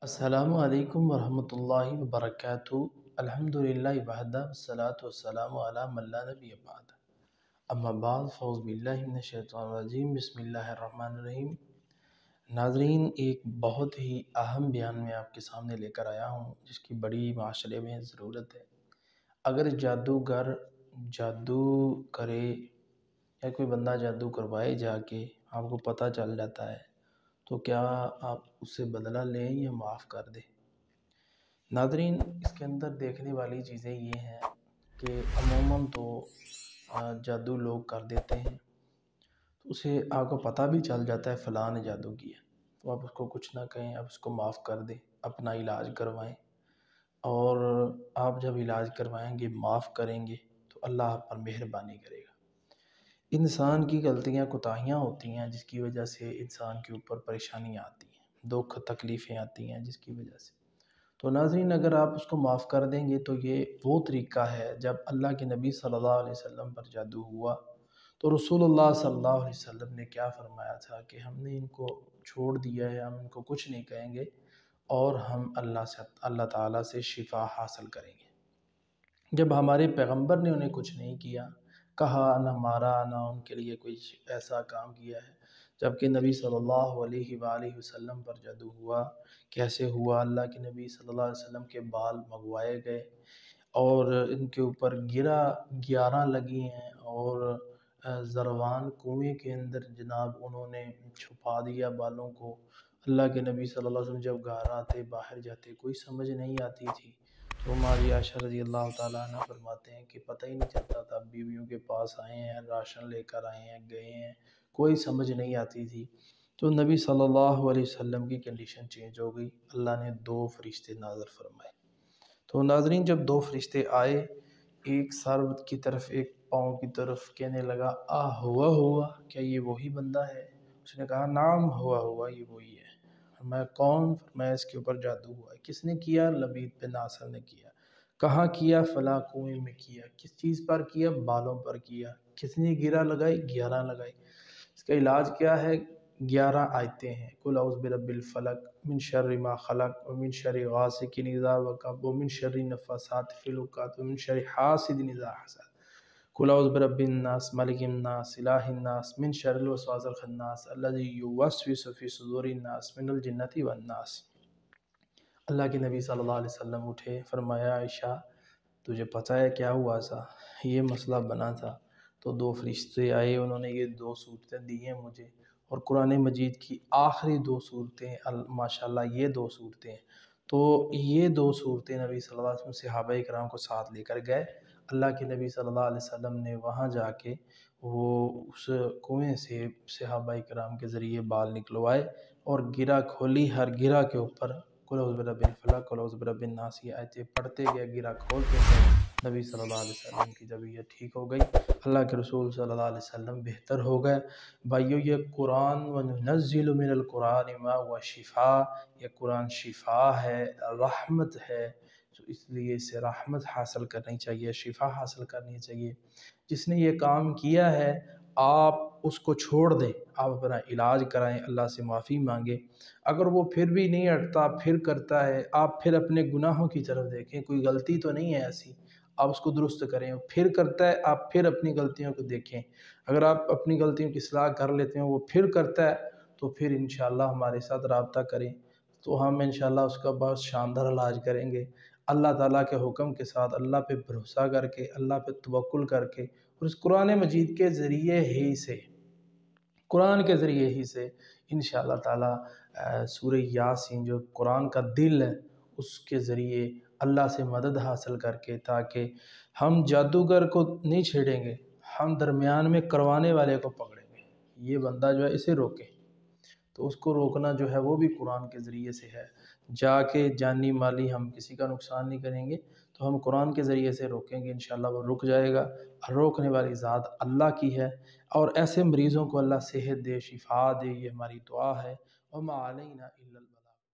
السلام علیکم ورحمۃ اللہ وبرکاتہ۔ الحمدللہ وحدہ والصلاۃ والسلام علی من لا نبی بعد، اما بعد فاعوذ باللہ من الشیطان الرجیم، بسم اللہ الرحمن الرحیم۔ ناظرین، ایک بہت ہی اہم بیان میں آپ کے سامنے لے کر آیا ہوں جس کی بڑی معاشرے میں ضرورت ہے۔ اگر جادوگر جادو کرے یا کوئی بندہ جادو کروائے جا کے آپ کو پتہ چل جاتا ہے تو کیا آپ اس سے بدلہ لیں یا معاف کر دیں؟ ناظرین، اس کے اندر دیکھنے والی چیزیں یہ ہیں کہ عموماً تو جادو لوگ کر دیتے ہیں تو اسے آپ کو پتہ بھی چل جاتا ہے فلاں نے جادو کیا، تو آپ اس کو کچھ نہ کہیں، آپ اس کو معاف کر دیں، اپنا علاج کروائیں، اور آپ جب علاج کروائیں گے، معاف کریں گے تو اللہ آپ پر مہربانی کرے گا۔ انسان کی غلطیاں کوتاہیاں ہوتی ہیں جس کی وجہ سے انسان کے اوپر پریشانیاں آتی ہیں، دکھ تکلیفیں آتی ہیں جس کی وجہ سے۔ تو ناظرین، اگر آپ اس کو معاف کر دیں گے تو یہ وہ طریقہ ہے جب اللہ کے نبی صلی اللہ علیہ وسلم پر جادو ہوا تو رسول اللہ صلی اللہ علیہ وسلم نے کیا فرمایا تھا کہ ہم نے ان کو چھوڑ دیا ہے، ہم ان کو کچھ نہیں کہیں گے اور ہم اللہ تعالیٰ سے شفا حاصل کریں گے۔ جب ہمارے پیغمبر نے انہیں کچھ نہیں کیا، کہا نہ مارا، نہ ان کے لیے کوئی ایسا کام کیا ہے، جبکہ نبی صلی اللہ علیہ وآلہ وسلم پر جادو ہوا، کیسے ہوا؟ اللہ کے نبی صلی اللہ علیہ وسلم کے بال منگوائے گئے اور ان کے اوپر 11 لگی ہیں اور زروان کنویں کے اندر جناب انہوں نے چھپا دیا بالوں کو۔ اللہ کے نبی صلی اللہ علیہ وسلم جب گھر آتے باہر جاتے کوئی سمجھ نہیں آتی تھی، تو ہماری عائشہ رضی اللہ تعالیٰ عنہ فرماتے ہیں کہ پتہ ہی نہیں چلتا تھا، بیویوں کے پاس آئے ہیں، راشن لے کر آئے ہیں، گئے ہیں، کوئی سمجھ نہیں آتی تھی۔ تو نبی صلی اللہ علیہ وسلم کی کنڈیشن چینج ہو گئی، اللہ نے 2 فرشتے نازل فرمائے۔ تو ناظرین، جب 2 فرشتے آئے، ایک سر کی طرف ایک پاؤں کی طرف، کہنے لگا ہوا کیا یہ وہی بندہ ہے؟ اس نے کہا نعم ہوا یہ وہی ہے۔ میں کون؟ میں اس کے اوپر جادو ہوا ہے۔ کس نے کیا؟ لبید بن ناصر نے کیا۔ کہاں کیا؟ فلاں کنویں میں کیا۔ کس چیز پر کیا؟ بالوں پر کیا۔ کس نے گرہ لگائی؟ 11 لگائی۔ اس کا علاج کیا ہے؟ 11 آیتیں ہیں، قل اعوذ برب الفلق من شر ما خلق ومن شر غاسق اذا وقب ومن شر النفاثات فی العقد ومن شر حاسد اذا حسد، قل اعوذ برب الناس ملک الناس الہ الناس من شر الوسواس الخناس الذی یوسوس فی صدور الناس من الجنۃ والناس۔ اللہ کے نبی صلی اللہ علیہ وسلم اٹھے، فرمایا عائشہ تجھے پتہ ہے کیا ہوا تھا؟ یہ مسئلہ بنا تھا۔ تو 2 فرشتے آئے، انہوں نے یہ 2 صورتیں دی ہیں مجھے، اور قرآن مجید کی آخری 2 صورتیں، ماشاءاللہ یہ 2 صورتیں ہیں۔ تو یہ 2 صورتیں نبی صلی اللہ علیہ وسلم صحابہ کرام کو ساتھ لے کر گئے۔ اللہ کے نبی صلی اللہ علیہ وسلم نے وہاں جا کے وہ اس کنویں سے صحابہ کرام کے ذریعے بال نکلوائے اور گرہ کھولی، ہر گرہ کے اوپر قل اعوذ برب الفلق قل اعوذ برب الناس یہ آیتیں پڑھتے گئے، گرہ کھولتے گئے۔ نبی صلی اللہ علیہ وسلم کی طبیعت ٹھیک ہو گئی، اللہ کے رسول صلی اللہ علیہ وسلم بہتر ہو گئے۔ بھائیو، یہ قرآن وَنُنَزِّلُ مِنَ الْقُرْآنِ مَا هُوَ شِفَاء، یہ قرآن شفا ہے، رحمت ہے، تو اس لیے اسے رحمت حاصل کرنی چاہیے، شفا حاصل کرنی چاہیے۔ جس نے یہ کام کیا ہے آپ اس کو چھوڑ دیں، آپ اپنا علاج کرائیں، اللہ سے معافی مانگیں۔ اگر وہ پھر بھی نہیں ہٹتا، پھر کرتا ہے، آپ پھر اپنے گناہوں کی طرف دیکھیں، کوئی غلطی تو نہیں ہے ایسی، آپ اس کو درست کریں۔ پھر کرتا ہے، آپ پھر اپنی غلطیوں کو دیکھیں۔ اگر آپ اپنی غلطیوں کی اصلاح کر لیتے ہیں، وہ پھر کرتا ہے، تو پھر انشاءاللہ ہمارے ساتھ رابطہ کریں، تو ہم انشاءاللہ اس کا بہت شاندار علاج کریں گے۔ اللہ تعالیٰ کے حکم کے ساتھ، اللہ پہ بھروسہ کر کے، اللہ پہ توکل کر کے، اور اس قرآن مجید کے ذریعے ہی سے، قرآن کے ذریعے ہی سے انشاءاللہ تعالیٰ سورہ یاسین جو قرآن کا دل ہے، اس کے ذریعے اللہ سے مدد حاصل کر کے، تاکہ ہم جادوگر کو نہیں چھیڑیں گے، ہم درمیان میں کروانے والے کو پکڑیں گے، یہ بندہ جو ہے اسے روکیں۔ تو اس کو روکنا جو ہے وہ بھی قرآن کے ذریعے سے ہے، جا کے جانی مالی ہم کسی کا نقصان نہیں کریں گے، تو ہم قرآن کے ذریعے سے روکیں گے، انشاءاللہ وہ رک جائے گا۔ روکنے والی ذات اللہ کی ہے، اور ایسے مریضوں کو اللہ صحت دے، شفا دے، یہ ہماری دعا ہے۔ وَمَا عَلَيْنَا إِلَّا الْبَلَاغُ۔